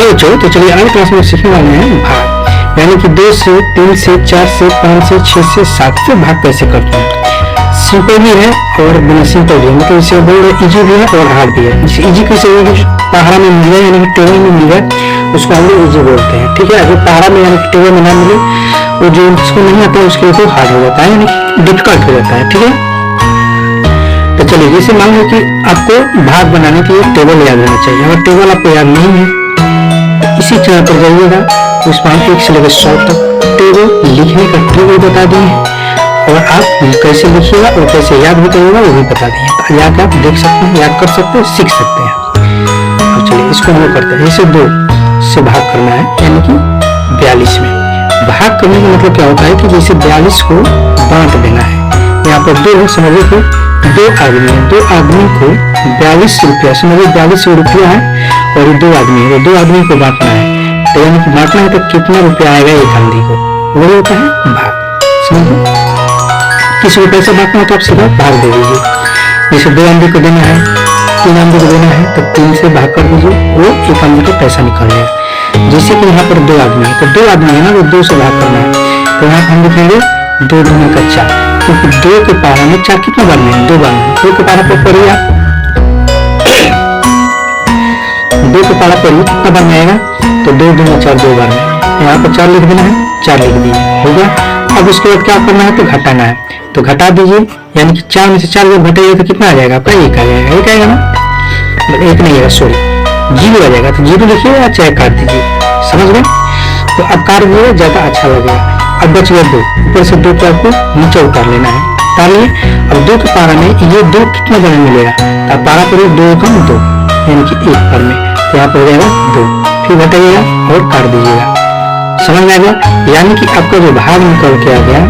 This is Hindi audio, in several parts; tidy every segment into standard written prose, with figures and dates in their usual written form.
बच्चों, तो चलिए अगले क्लास में सीखने वाले हैं भाग, यानी कि 2 से 3 से 4 से 5 से 6 से 7 से भाग कैसे करते हैं। सिंपल भी है और बिना सिंपल भी है, मतलब इसे बोल इजी भी है और हार्ड भी है। जैसे इजी कैसे होगा, पहाड़ा में मिल जाए यानी कि टेबल में मिल जाए उसको हम लोग इजी बोलते हैं, ठीक है। अगर पहाड़ा में यानी कि टेबल में ना मिले, वो जो जिसको नहीं आता है उसके लिए तो हार्ड हो जाता है, यानी कि डिफिकल्ट हो जाता है, ठीक है। तो चलिए, जैसे मान लो कि आपको भाग बनाने के लिए टेबल याद रहना चाहिए। अगर टेबल आपको याद नहीं है तो इसी चैनल पर जाइएगा, उस पर 1 से लेकर 100 तक टेबल लिखने का टेबल बता दिए और आप कैसे लिखिएगा और कैसे याद भी करिएगा वो भी बता दिए। तो याद आप देख सकते हैं, याद कर सकते हैं, सीख सकते हैं। अब चलिए इसको हम करते हैं। जैसे 2 से भाग करना है यानी कि 42 में भाग करने का मतलब क्या होता है कि जैसे 42 को बांट देना है। यहाँ पर 2 समझिए कि 2 आदमी है, 2 आदमी को 42 रुपया, समझिए 42 रुपया है और ये 2 आदमी है, 2 आदमी को बांटना है। तो यानी कि बांटना है तो कितना रुपया आएगा एक आदमी को, वो होता है भाग। समझिए, किसी को पैसा बांटना है तो आप सीधा भाग दे दीजिए। जैसे 2 आदमी को देना है, 3 आदमी को देना है तो 3 से भाग कर दीजिए, वो एक आदमी का पैसा निकल जाएगा। जैसे कि यहाँ पर 2 आदमी है तो 2 आदमी है ना, तो 2 से भाग करना है तो यहाँ पर हम लिखेंगे 2 दूनी का 4, क्योंकि 2 के पारा में 4 कितना बार में है, 2 बार में। 2 के पारा पर पढ़िए आप, 2 के पारा पढ़िए कितना बार में आएगा, तो 2 दूनी 4 2 बार में। यहाँ पर 4 लिख देना है, 4 लिख दिए, होगा। अब उसके बाद क्या करना है तो घटाना है, तो घटा दीजिए, यानी कि 4 में से 4 जब घटाइए तो कितना आ जाएगा आपका, 1 आ जाएगा। 1 आएगा ना, 1 नहीं आएगा, सॉरी 0 आ जाएगा। तो 0 लिखिए या चाहे काट दीजिए, समझ गए। तो अब काट दीजिए, ज्यादा अच्छा लगेगा। अब बच गया 2, ऊपर से 2 को आपको नीचे उतार लेना है, उतार लिए। अब 2 के पारा में ये 2 कितना बार में मिलेगा, तो पारा पर 2 कम 2 यानी कि 1 बार में, तो यहाँ पर हो जाएगा 2, फिर घटाइएगा और काट दीजिएगा। समझ में आ गया, यानी कि आपका जो भाग निकल के आ गया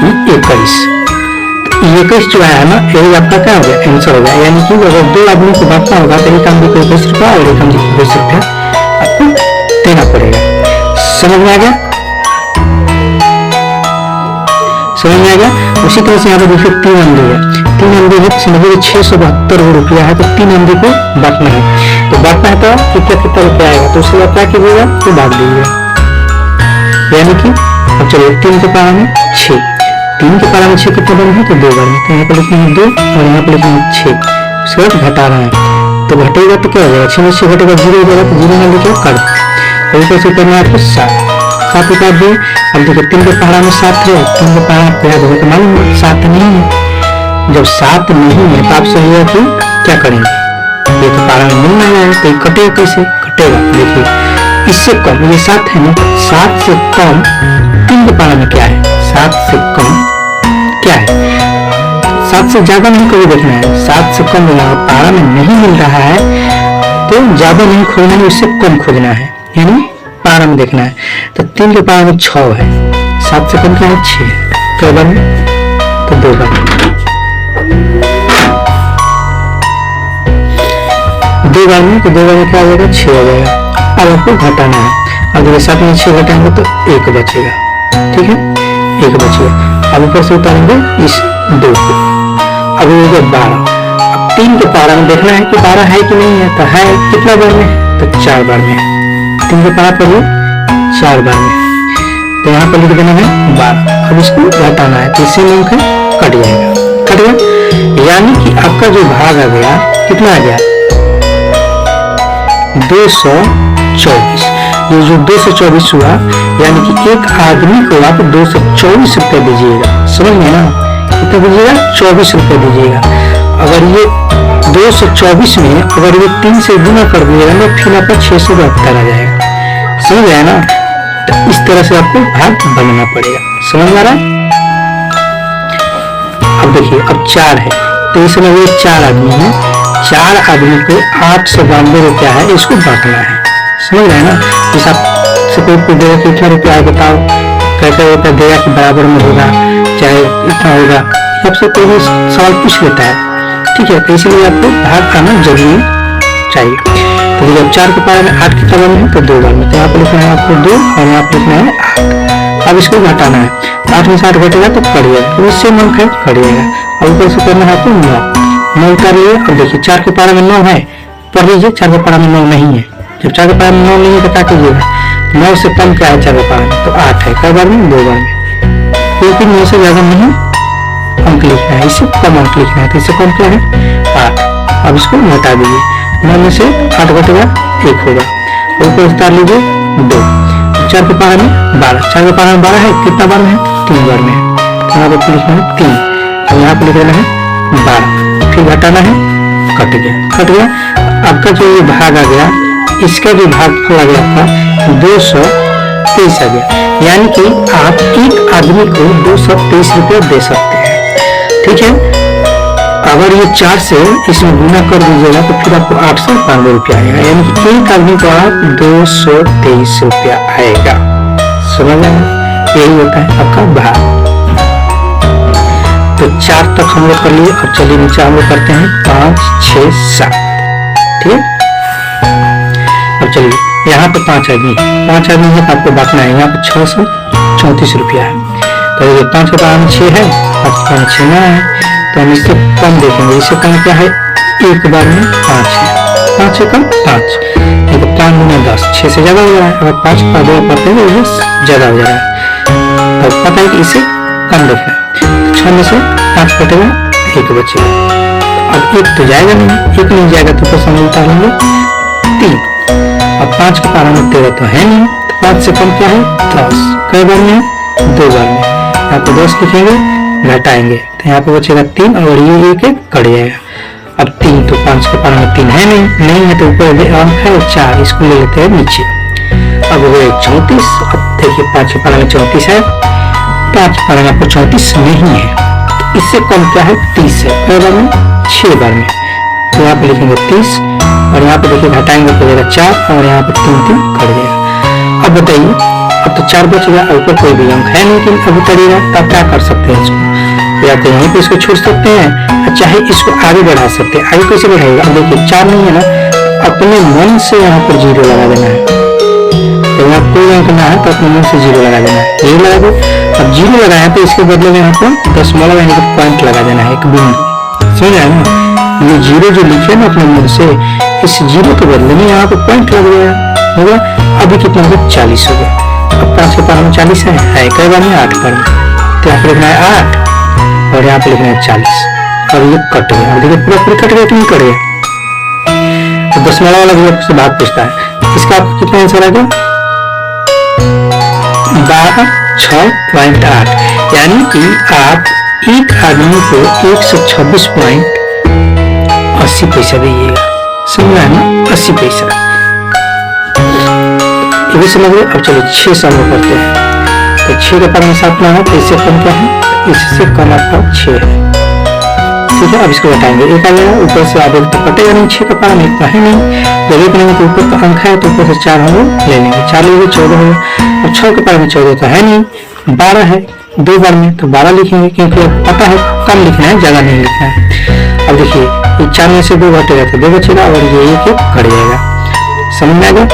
21। 21 जो आया ना, यही आपका क्या हो गया, आंसर हो गया। यानी कि अगर 2 आदमी को बांटना होगा तो एक आदमी को 21 रुपया और एक आदमी को 20 रुपया आपको देना पड़ेगा। समझ में आ गया, समझ में आ गया। उसी तरह से यहाँ पर देखिए 3 आंधी है, 3 आंधी है, समझिए 672 रुपया है, तो 3 आंधी को बांटना है। तो बांटना है तो कितना रुपया आएगा, तो उसके बाद क्या कीजिएगा तो भाग दीजिएगा। यानी कि अब चलिए 3 के पारा में 6, 3 के पारा में 6 कितने बार है, तो 2 बार में। तो यहाँ पर लिखेंगे 2 और यहाँ पर लिखेंगे 6, उसके बाद घटा रहा है तो घटेगा तो क्या हो जाएगा, 6 में 6 घटेगा 0 हो जाएगा, तो 0 में लिखे कर दो। कैसे करना है आपको 7 उतार दिए। अब देखिए 3 के पहाड़ा में 7 है, 3 के पहाड़ा आपको याद होगा, मालूम 7 नहीं है। जब 7 नहीं है तो आप सही है कि क्या करेंगे, ये तो पहाड़ा में मिलना है तो ये कटेगा, कैसे कटेगा, देखिए इससे कम, ये 7 है ना, 7 से कम 3 के पहाड़ा में क्या है, 7 से कम क्या है, 7 से ज्यादा नहीं कभी देखना है। 7 से कम पहाड़ा में नहीं मिल रहा है तो ज्यादा नहीं खोजना है, उससे कम खोजना है, यानी पारा में देखना है। तो 3 के पारा में 6 है, 7 से कम क्या है 6, कई बार में तो 2 बार में, 2 बार में, तो 2 बार में क्या हो जाएगा 6 हो जाएगा। अब आपको घटाना है, अगर 7 में 6 घटाएंगे तो 1 बचेगा, ठीक है, 1 बचेगा। अब ऊपर से उतारेंगे इस 2 को, अब हो गया 12। अब 3 के पारा में देखना है कि 12 है कि नहीं है, तो है कितना बार में, तो 4 बार में। 3 के पारा पर 4 बार में, तो यहाँ पर लिख देना है 12। अब इसको घटाना है तो इससे अंक है कट जाएगा, कट गया। यानी कि आपका जो भाग आ गया कितना आ गया 224। ये जो 224 हुआ, यानी कि एक आदमी को आप 224 रुपये दीजिएगा, समझ में ना, कितना दीजिएगा 24 रुपये दीजिएगा। अगर ये 224 में अगर ये 3 से गुना कर दिएगा ना, फिर आपका 672 आ जाएगा, समझ गया ना। तो इस तरह से आपको भाग बनाना पड़ेगा, समझ में आ रहा है। अब देखिए अब 4 है, तो इसमें ये 4 आदमी है, 4 आदमी को 892 रुपया है, इसको बांटना है, समझ रहे हैं ना। इस आपसे कोई देगा कि इतना रुपया है बताओ, कैसा रुपया देगा कि बराबर में होगा चाहे इतना होगा, आपसे कोई भी सवाल पूछ लेता है, ठीक है। तो इसलिए आपको भाग आना जरूरी चाहिए। तो जब 4 के पारा में 8 कितना बार में है, तो 2 बार में, तो यहाँ पर लिखना है आपको 2 और यहाँ पर लिखना है 8। अब इसको घटाना है, 8 में 7 घटेगा तो कट जाएगा, तो इससे अंक है कट जाएगा। अब ऊपर से करना है आपको 9 उतारिए। अब देखिए 4 के पारा में 9 है, पढ़ लीजिए 4 के पारा में 9 नहीं है। जब 4 के पारा में 9 नहीं है तो क्या कीजिएगा, 9 से कम क्या है 4 के पारा में, तो 8 है। कई बार में 2 बार में, क्योंकि 9 से ज्यादा नहीं अंक लिखना है, इससे कम अंक लिखना है, तो इससे कम क्या है 8। अब इसको घटा दीजिए, 9 में से 8 घटेगा 1 होगा, ऊपर उतार लीजिए 2। 4 के पारा में 12, 4 के पारा में 12 है, कितना बार में है 3 बार में है, तो यहाँ पर लिखना है 3, तो यहाँ पर लिख देना है 12, फिर घटाना है, कट गया। आपका जो ये भाग आ गया, इसका भी भागफल आ गया आपका 223 आ गया, यानी कि आप एक आदमी को 223 रुपये दे सकते हैं। ठीक है, अगर ये 4 से इसमें गुना कर दीजिएगा तो फिर आपको 892 रुपया आएगा, यानी कि एक आदमी को आप 223 रुपया आएगा। समझ आए, यही होता है आपका भाग। तो 4 तक हम लोग कर लिए। अब चलिए नीचे हम लोग करते हैं 5, 6, 7। ठीक है, अब चलिए यहाँ पे 5 आदमी है, आपको बांटना है। यहाँ पे 634 रुपया है, तो ये 5 के पारा में 6 है, 5 के पारा में 6 ना है, तो हम इससे कम देखेंगे। इससे कम क्या है, एक बार में 5 है, 5 से कम 5, तो 5 गुना 10, 6 से ज्यादा हो रहा है। अगर 5 का 2 पढ़ते हैं तो ज्यादा हो जा रहा है, तो पता है कि इसे कम देखना है। 6 में से 5 कटेगा, 1 बचेगा। अब 1 तो जाएगा नहीं, 1 नहीं जाएगा तो ऊपर से उतार लेंगे 3। अब 5 के पारा में 13 तो है नहीं, तो 5 से कम क्या है 10, कई बार में है 2 बार में। यहाँ पे 10 लिखेंगे, घटाएंगे तो यहाँ पे बचेगा 3, और ये 1 कट जाएगा। अब 3 तो 5 के पारा में 3 है नहीं है, तो ऊपर अंक है 4, इसको ले लेते हैं नीचे। अब हो गए 34। अब देखिए 5 के पारा में 34 है, 5 के पारा में आपको 34 नहीं है, तो इससे कम क्या है 30 है, कई बार में 6 बार में, तो यहाँ पे लिखेंगे 30, और यहाँ पे देखिए घटाएंगे तो जाएगा 4, और यहाँ पे 3 कट जाएगा। अब बताइए, अब तो 4 बच गया, ऊपर कोई भी अंक है नहीं, लेकिन अब उतरेगा, तब क्या कर सकते हैं इसको, या तो यहीं पे इसको छोड़ सकते हैं, चाहे इसको आगे बढ़ा सकते हैं। आगे कैसे बढ़ाएगा, अब देखिए 4 नहीं है ना, अपने मन से यहाँ पर 0 लगा देना है। तो यहाँ कोई अंक ना है तो अपने मन से 0 लगा देना है, 0 लगा दो। अब 0 लगाए तो इसके बदले में यहाँ पर दशमलव यानी कि पॉइंट लगा देना है, एक बिंदु। समझ आया ना, ये 0 जो लिखे ना अपने मन से, इस 0 के बदले में यहाँ पे पॉइंट लग गया, होगा। अभी कितना होगा 40 हो गया। अब 5 के पारा में 40 है, कई बार में 8 बार में, तो यहाँ पे लिखना है 8, और यहाँ पे लिखना है 40, और ये कट गया। देखिए पूरा कट गया कि नहीं कट गया। तो दशमलव वाला भी आपसे भाग पूछता है, इसका आपको कितना आंसर आ गया 12.6.8, यानी कि आप एक आदमी को 126.80 पैसा दीजिएगा। समझ है ना, 80 पैसा, ये भी समझ गए। अब चलो 6 से हम करते हैं, तो 6 के पारा में 7 ना है, तो इससे कम क्या है, इससे कम आपका 6 है। ठीक है, अब इसको घटाएंगे, 1 आ जाएगा, ऊपर से आगे तो कटेगा नहीं, 6 का पारा में इतना है नहीं, जब 1 नहीं तो ऊपर का अंक है, तो ऊपर से 4 हम लोग ले लेंगे, 4 लेंगे 14 होगा। अब 6 के पारा में 14 तो है नहीं, 12 है 2 बार में, तो 12 लिखेंगे, क्योंकि पता है कम लिखना है, ज्यादा नहीं लिखना है। अब देखिए ये 4 में से 2 घटेगा तो 2 बचेगा, और ये 1 कट जाएगा। समझ में आ गया।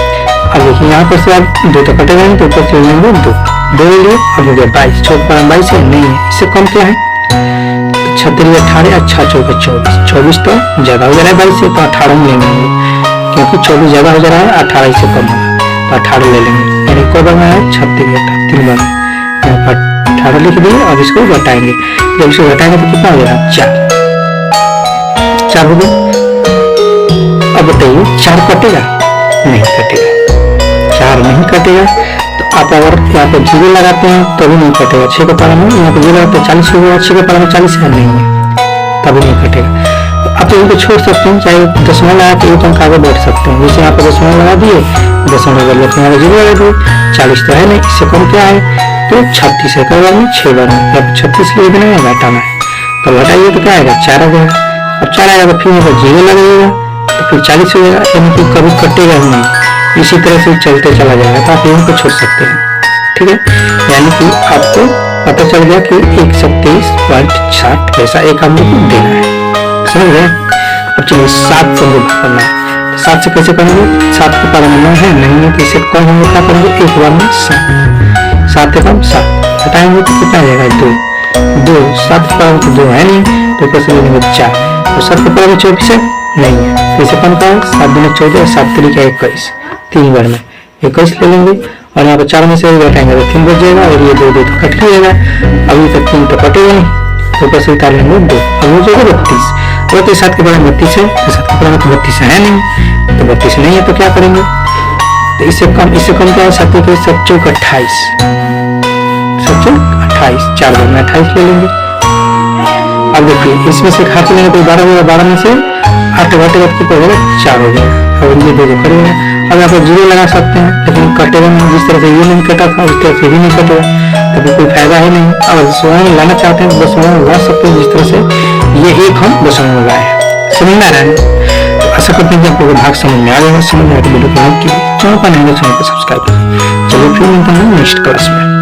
अब देखिए यहाँ पर से आप 2 तो कटेगा नहीं, तो ऊपर से लेंगे 2 ले लिए। अब हो गया 22, 6 के पारा में 22 है नहीं है, इससे कम क्या है 36, 18, अच्छा 24, 24 तो ज्यादा हो जा रहा है 22 से, तो 18 में लेंगे, क्योंकि 24 ज्यादा हो जा रहा है, 18 इससे कम होगा, तो 18 ले लेंगे। यानी को बार में है 36, 3 बार में, यहाँ पर 18 लिख दिए। अब इसको घटाएंगे, जब इसको घटाएंगे तो कितना हो जाएगा 4 हो गया। अब बताइए 4 कटेगा नहीं कटेगा, 4 नहीं कटेगा। तो आप अगर यहाँ पे 0 लगाते हैं तो भी नहीं कटेगा। 6 के पारा में यहाँ पे 0 लगाते हैं 40 हो गया, 6 के पारा में 40 है नहीं है, तभी नहीं कटेगा। तो आप इनको छोड़ सकते हैं, चाहे दशमलव लगा के एक अंक आगे बैठ सकते हैं। जैसे यहाँ पे दशमलव लगा दिए, दशमलव बदले यहाँ पे 0 लगा दिए, 40 तो है नहीं, इससे कम क्या है तो 36 है, कई बार में 6 बार में, या 36 ले देना है, घटाना है, तो घटाइए तो क्या आएगा 4 आ जाएगा। अब 4 आएगा तो फिर यहाँ पर 0 लगेगा, तो फिर 40 हो जाएगा, यानी कि कभी कटेगा ही नहीं, इसी तरह से चलते चला जाएगा। तो आप यहीं को छोड़ सकते हैं। ठीक है, यानी कि आपको पता चल गया कि 127.60 पैसा एक आदमी को देना है। समझ गए। अब चलिए 7 से भाग करना है, तो 7 से कैसे करेंगे, 7 के पारा में 9 है नहीं है, तो इससे कम हम क्या करेंगे, एक बार में 7 के कम 7 हटाएंगे तो कितना आ जाएगा 2, 7 के पारा में 2 है नहीं, तो ऊपर से लेंगे 4, तो 7 के पारा में 24 है, नहीं है। फिर से कम का 7 दूनी 14, 7 तरीका 21, 3 बार में 21 ले लेंगे और यहाँ पर 4 में से घटाएंगे तो 3 बच जाएगा और ये 2 2 तो कट जाएगा। अभी तक 3 तो कटेगा नहीं, तो ऊपर से उतार लेंगे 2, अब हो जाएगा 32। 32 7 के बड़ा 32 है, तो 7 के बड़ा तो 32 है नहीं, तो 32 नहीं है तो क्या करेंगे, तो इससे कम क्या है, 7 के 7 चौक 28, 7 चौक 28, 4 बार में 28 ले लेंगे। अब देखिए इसमें से घाट लेंगे तो 12 होगा, 12 में से 8 घटेगा तो पड़ेगा 4 हो जाएगा और ये 2 करेगा। अब यहाँ पर 0 लगा सकते हैं, लेकिन कटेगा नहीं, जिस तरह से ये नहीं कटा था उस तरह से भी नहीं कटेगा, तभी कोई फायदा है नहीं। अब दशमलव में लाना चाहते हैं तो दशमलव में ला सकते हैं, जिस तरह से ये 1 हम दशमलव में लाए। समझ में आ रहा है? तो आशा करते हैं कि आपको भाग समझ में आ जाएगा। समझ में आए तो वीडियो को लाइक कीजिए, चैनल पर नए चैनल को सब्सक्राइब कीजिए। चलिए फिर मिलते हैं नेक्स्ट क्लास में।